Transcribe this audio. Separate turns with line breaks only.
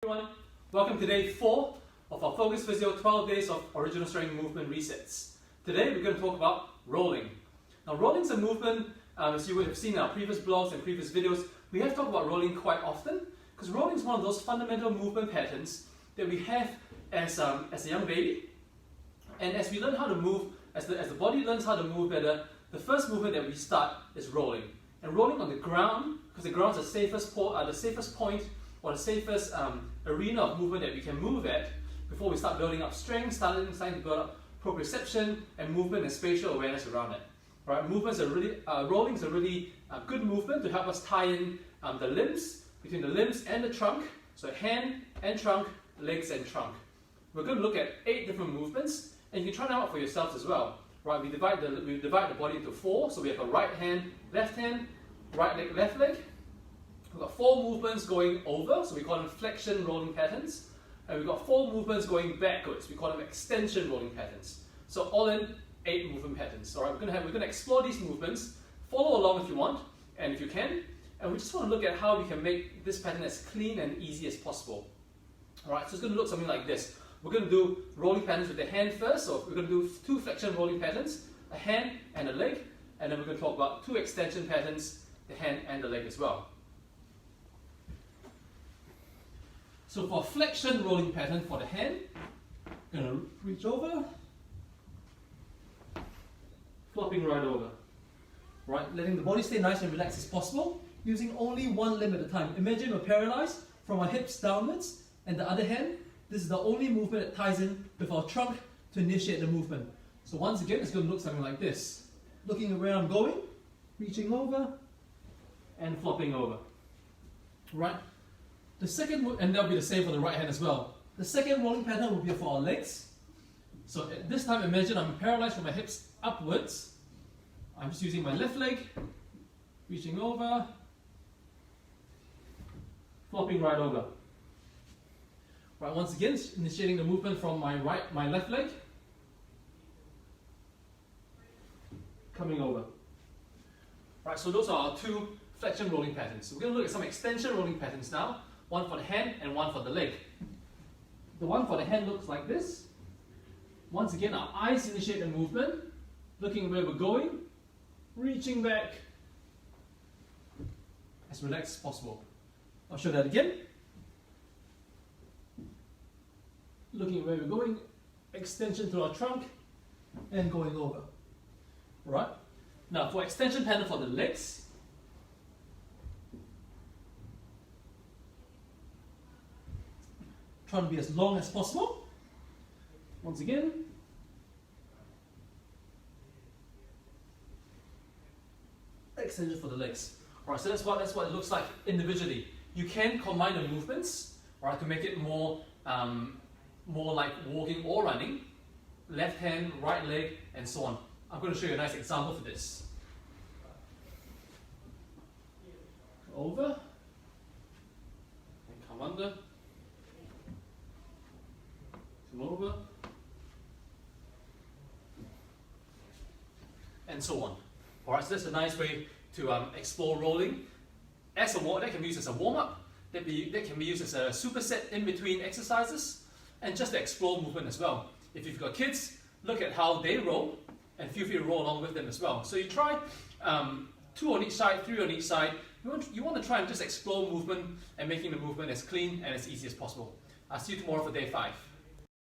Everyone, welcome to day 4 of our Focus Physio 12 days of original strength movement resets. Today we're going to talk about rolling. Now rolling is a movement, as you would have seen in our previous blogs and previous videos, we have talked about rolling quite often because rolling is one of those fundamental movement patterns that we have as a young baby. And as we learn how to move, as the body learns how to move better, the first movement that we start is rolling. And rolling on the ground, because the ground is the safest point or the safest arena of movement that we can move at before we start building up strength, starting to build up proprioception and movement and spatial awareness around it. Right? Rolling is a really good movement to help us tie in the limbs, between the limbs and the trunk, so hand and trunk, legs and trunk. We're going to look at 8 different movements, and you can try them out for yourselves as well. Right? We divide the body into 4, so we have a right hand, right leg, left leg. We've got 4 movements going over, so we call them flexion rolling patterns. And we've got 4 movements going backwards, we call them extension rolling patterns. So all in 8 movement patterns. All right, we're going to explore these movements. Follow along if you want, and if you can. And we just want to look at how we can make this pattern as clean and easy as possible. All right, so it's going to look something like this. We're going to do rolling patterns with the hand first. So we're going to do 2 flexion rolling patterns, a hand and a leg. And then we're going to talk about 2 extension patterns, the hand and the leg as well. So for flexion rolling pattern for the hand, I'm going to reach over, flopping right over. Right, letting the body stay nice and relaxed as possible, using only one limb at a time. Imagine we're paralyzed from our hips downwards, and the other hand, this is the only movement that ties in with our trunk to initiate the movement. So once again, it's going to look something like this. Looking where I'm going, reaching over, and flopping over. Right? The second, and that'll be the same for the right hand as well. The second rolling pattern will be for our legs. So at this time, imagine I'm paralyzed from my hips upwards. I'm just using my left leg, reaching over, flopping right over. Right, once again, initiating the movement from my left leg, coming over. Right, so those are our 2 flexion rolling patterns. So we're going to look at some extension rolling patterns now. One for the hand and one for the leg. The one for the hand looks like this. Once again, our eyes initiate the movement, looking where we're going, reaching back as relaxed as possible. I'll show that again. Looking where we're going, extension through our trunk, and going over. Right? Now for extension pattern for the legs, trying to be as long as possible. Once again. Extension for the legs. Alright, so that's what it looks like individually. You can combine the movements, right, to make it more like walking or running. Left hand, right leg, and so on. I'm going to show you a nice example for this. Over. And come under. Come over, and so on. Alright, so that's a nice way to explore rolling. That can be used as a warm-up, that can be used as a superset in between exercises, and just to explore movement as well. If you've got kids, look at how they roll, and feel free to roll along with them as well. So you try 2 on each side, 3 on each side. You want to try and just explore movement and making the movement as clean and as easy as possible. I'll see you tomorrow for day 5.